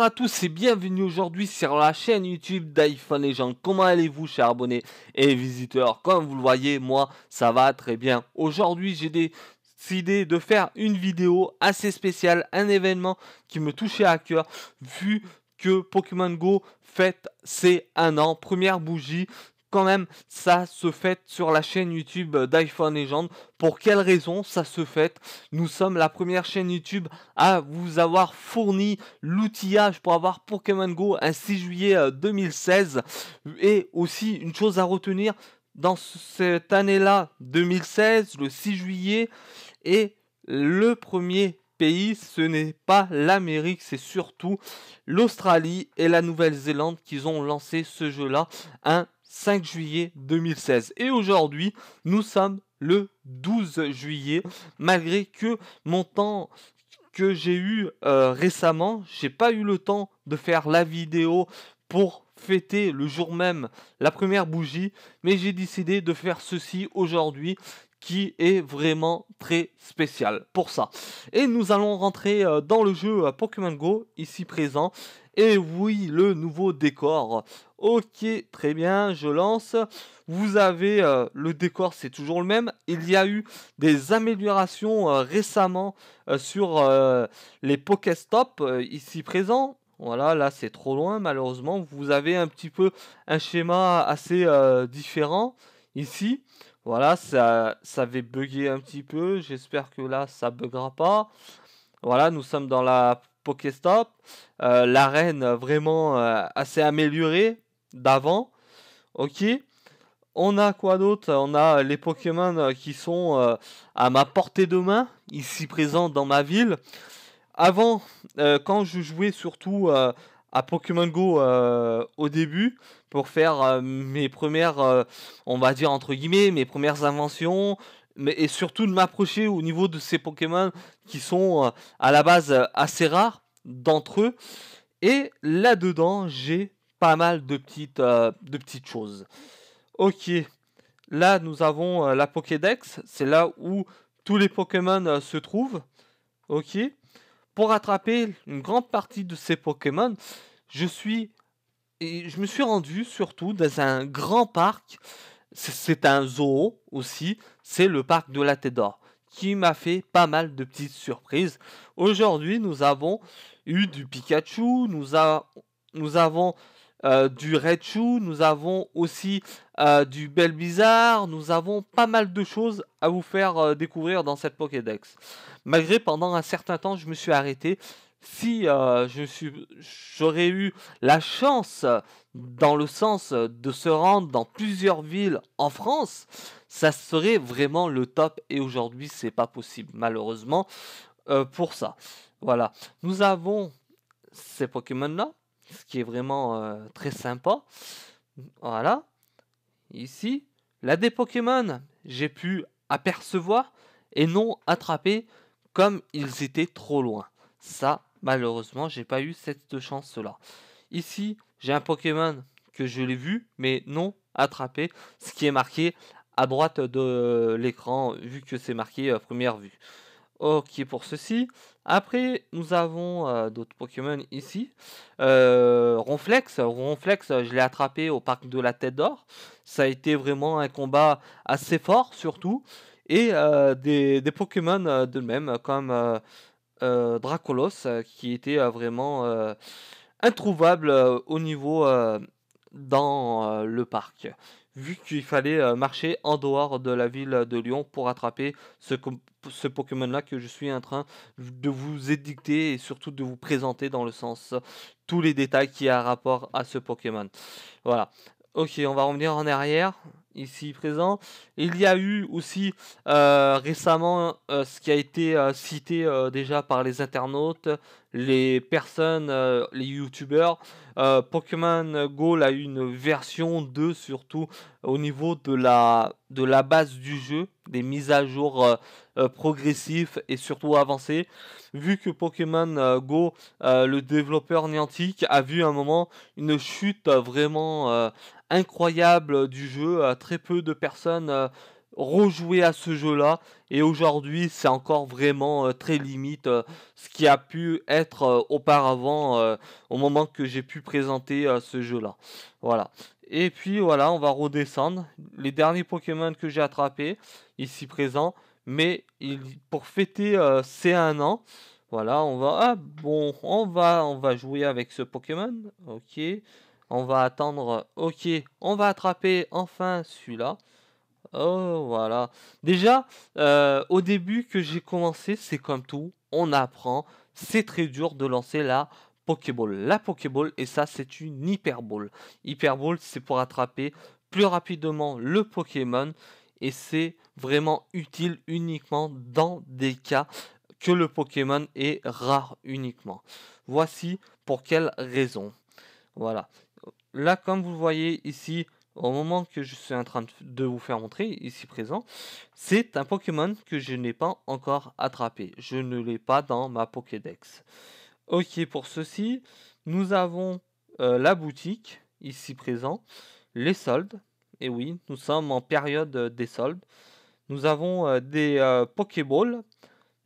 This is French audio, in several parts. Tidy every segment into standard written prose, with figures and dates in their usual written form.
à tous et bienvenue aujourd'hui sur la chaîne YouTube d'iPhone Legend. Comment allez-vous, chers abonnés et visiteurs? Comme vous le voyez, moi, ça va très bien. Aujourd'hui, j'ai décidé de faire une vidéo assez spéciale, un événement qui me touchait à cœur, vu que Pokémon Go fête ses 1 an. Première bougie. Quand même, ça se fête sur la chaîne YouTube d'iPhone Legend. Pour quelle raison ça se fête? Nous sommes la première chaîne YouTube à vous avoir fourni l'outillage pour avoir Pokémon Go un 6 juillet 2016. Et aussi, une chose à retenir, dans cette année-là, 2016, le 6 juillet, est le premier pays, ce n'est pas l'Amérique, c'est surtout l'Australie et la Nouvelle-Zélande qui ont lancé ce jeu-là un 5 juillet 2016. Et aujourd'hui, nous sommes le 12 juillet, malgré que mon temps que j'ai eu récemment, j'ai pas eu le temps de faire la vidéo pour fêter le jour même la première bougie, mais j'ai décidé de faire ceci aujourd'hui qui est vraiment très spécial pour ça. Et nous allons rentrer dans le jeu Pokémon Go, ici présent. Et oui, le nouveau décor. Ok, très bien, je lance. Vous avez le décor, c'est toujours le même. Il y a eu des améliorations récemment sur les Pokéstop ici présents. Voilà, là c'est trop loin malheureusement. Vous avez un petit peu un schéma assez différent ici. Voilà, ça avait bugué un petit peu. J'espère que là, ça buggera pas. Voilà, nous sommes dans la Pokéstop. L'arène vraiment assez améliorée d'avant. Ok. On a quoi d'autre? On a les Pokémon qui sont à ma portée de main, ici présents dans ma ville. Avant, quand je jouais surtout à Pokémon Go au début, pour faire mes premières, on va dire entre guillemets, mes premières inventions, et surtout de m'approcher au niveau de ces Pokémon qui sont à la base assez rares d'entre eux. Et là-dedans, j'ai pas mal de petites choses. Ok, là nous avons la Pokédex, c'est là où tous les Pokémon se trouvent. Ok. Pour attraper une grande partie de ces Pokémon, je me suis rendu surtout dans un grand parc. C'est un zoo aussi. C'est le parc de la Tête d'Or qui m'a fait pas mal de petites surprises. Aujourd'hui, nous avons eu du Pikachu, nous avons du Raichu, nous avons aussi du Belbizarre, nous avons pas mal de choses à vous faire découvrir dans cette Pokédex. Malgré pendant un certain temps, je me suis arrêté. Si j'aurais eu la chance, dans le sens de se rendre dans plusieurs villes en France, ça serait vraiment le top. Et aujourd'hui, c'est pas possible, malheureusement, pour ça. Voilà. Nous avons ces Pokémon-là, ce qui est vraiment très sympa. Voilà. Ici, là des Pokémon, j'ai pu apercevoir et non attraper comme ils étaient trop loin. Ça, malheureusement, j'ai pas eu cette chance-là. Ici, j'ai un Pokémon que je l'ai vu, mais non attrapé, ce qui est marqué à droite de l'écran, vu que c'est marqué première vue. Ok pour ceci. Après, nous avons d'autres Pokémon ici. Ronflex. Ronflex, je l'ai attrapé au parc de la Tête d'Or. Ça a été vraiment un combat assez fort, surtout. Et des Pokémon de même, comme Dracolos, qui était vraiment introuvable au niveau dans le parc. Vu qu'il fallait marcher en dehors de la ville de Lyon pour attraper ce Pokémon-là que je suis en train de vous édicter et surtout de vous présenter dans le sens tous les détails qui a rapport à ce Pokémon. Voilà. Ok, on va revenir en arrière, ici présent. Il y a eu aussi récemment ce qui a été cité déjà par les internautes, les personnes, les youtubeurs. Pokémon Go a eu une version 2 surtout au niveau de la base du jeu, des mises à jour progressives et surtout avancées. Vu que Pokémon Go, le développeur Niantic, a vu un moment une chute vraiment incroyable du jeu. Très peu de personnes rejouer à ce jeu-là. Et aujourd'hui, c'est encore vraiment très limite ce qui a pu être auparavant au moment que j'ai pu présenter ce jeu-là. Voilà. Et puis voilà, on va redescendre. Les derniers Pokémon que j'ai attrapés, ici présents, mais pour fêter ces 1 an, voilà, on va, ah, bon, on va jouer avec ce Pokémon. Ok. On va attendre. Ok, on va attraper enfin celui-là. Oh, voilà. Déjà, au début que j'ai commencé, c'est comme tout, on apprend. C'est très dur de lancer la Pokéball. La Pokéball, et ça, c'est une Hyperball. Hyperball, c'est pour attraper plus rapidement le Pokémon. Et c'est vraiment utile uniquement dans des cas que le Pokémon est rare uniquement. Voici pour quelle raison. Voilà. Là, comme vous le voyez ici, au moment que je suis en train de vous faire montrer, ici présent, c'est un Pokémon que je n'ai pas encore attrapé. Je ne l'ai pas dans ma Pokédex. Ok, pour ceci, nous avons la boutique, ici présent, les soldes. Et oui, nous sommes en période des soldes. Nous avons des Pokéballs.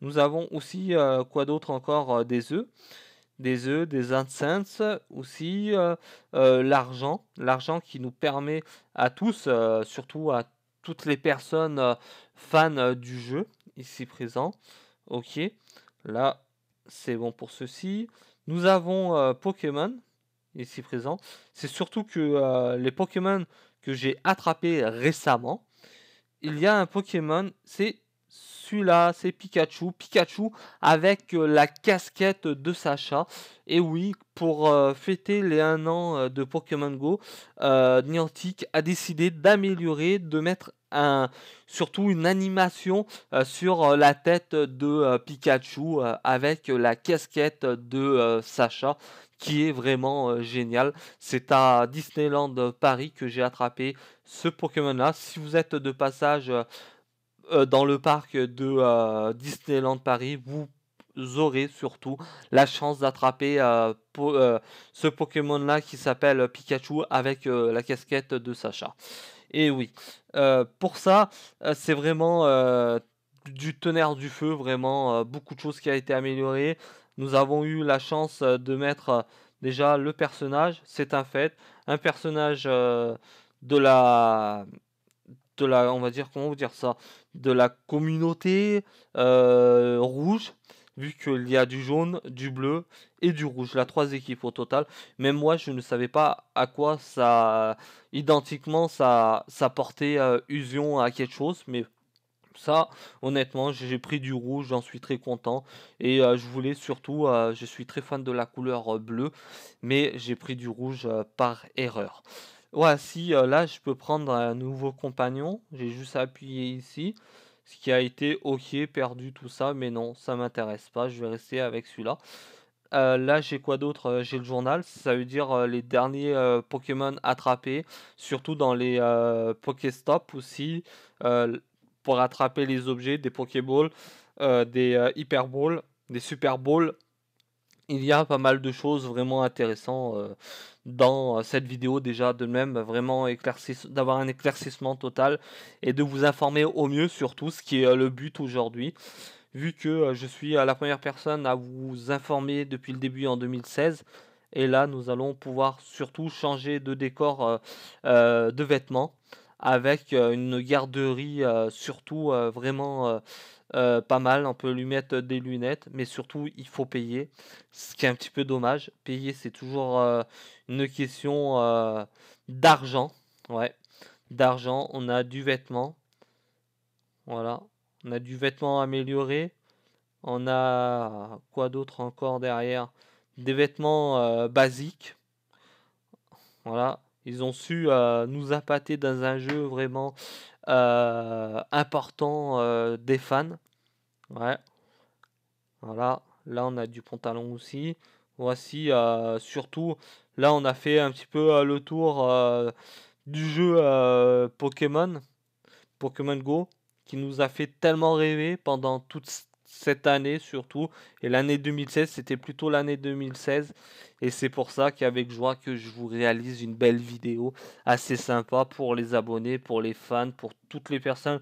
Nous avons aussi, quoi d'autre encore, des incenses aussi, l'argent qui nous permet à tous, surtout à toutes les personnes fans du jeu ici présent. Ok, là c'est bon pour ceci. Nous avons Pokémon ici présent. C'est surtout que les Pokémon que j'ai attrapés récemment, il y a un Pokémon, c'est celui-là, c'est Pikachu. Pikachu avec la casquette de Sacha. Et oui, pour fêter les 1 an de Pokémon Go, Niantic a décidé d'améliorer, de mettre surtout une animation sur la tête de Pikachu avec la casquette de Sacha, qui est vraiment génial. C'est à Disneyland Paris que j'ai attrapé ce Pokémon-là. Si vous êtes de passage dans le parc de Disneyland Paris, vous aurez surtout la chance d'attraper ce Pokémon-là qui s'appelle Pikachu avec la casquette de Sacha. Et oui, pour ça, c'est vraiment du tonnerre du feu, vraiment beaucoup de choses qui a été améliorées. Nous avons eu la chance de mettre déjà le personnage, c'est un fait, un personnage de la on va dire, comment vous dire ça, de la communauté rouge, vu qu'il y a du jaune, du bleu et du rouge, la 3 équipes au total. Même moi, je ne savais pas à quoi ça, identiquement, ça portait Usion à quelque chose, mais ça, honnêtement, j'ai pris du rouge, j'en suis très content. Et je voulais surtout, je suis très fan de la couleur bleue, mais j'ai pris du rouge par erreur. Ouais, si là, je peux prendre un nouveau compagnon, j'ai juste à appuyer ici, ce qui a été ok, perdu, tout ça, mais non, ça m'intéresse pas, je vais rester avec celui-là. Là, j'ai quoi d'autre? J'ai le journal, ça veut dire les derniers Pokémon attrapés, surtout dans les Pokéstop aussi, euh, pour attraper les objets, des Pokéballs, des Hyper Balls, des Super Balls. Il y a pas mal de choses vraiment intéressantes dans cette vidéo déjà de même, vraiment d'avoir un éclaircissement total et de vous informer au mieux sur tout ce qui est le but aujourd'hui vu que je suis la première personne à vous informer depuis le début en 2016. Et là, nous allons pouvoir surtout changer de décor de vêtements avec une garderie surtout vraiment pas mal. On peut lui mettre des lunettes, mais surtout, il faut payer. Ce qui est un petit peu dommage. Payer, c'est toujours une question d'argent. Ouais, d'argent. On a du vêtement. Voilà. On a du vêtement amélioré. On a quoi d'autre encore derrière? Des vêtements basiques. Voilà. Ils ont su nous appâter dans un jeu vraiment important des fans. Ouais. Voilà. Là, on a du pantalon aussi. Voici surtout. Là, on a fait un petit peu le tour du jeu Pokémon Go, qui nous a fait tellement rêver pendant toute cette année surtout. Et l'année 2016, c'était plutôt l'année 2016. Et c'est pour ça qu'avec joie que je vous réalise une belle vidéo assez sympa pour les abonnés, pour les fans, pour toutes les personnes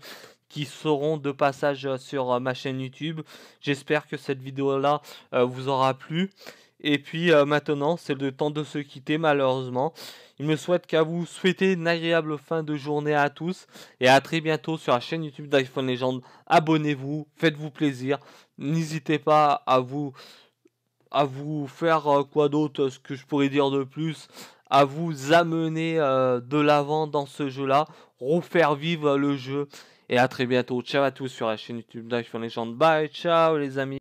qui seront de passage sur ma chaîne YouTube. J'espère que cette vidéo-là vous aura plu. Et puis maintenant, c'est le temps de se quitter malheureusement. Il me souhaite qu'à vous souhaiter une agréable fin de journée à tous. Et à très bientôt sur la chaîne YouTube d'iPhone Legend. Abonnez-vous, faites-vous plaisir. N'hésitez pas à vous faire quoi d'autre, ce que je pourrais dire de plus, à vous amener de l'avant dans ce jeu-là, refaire vivre le jeu. Et à très bientôt. Ciao à tous sur la chaîne YouTube d'iPhone Legend. Bye, ciao les amis.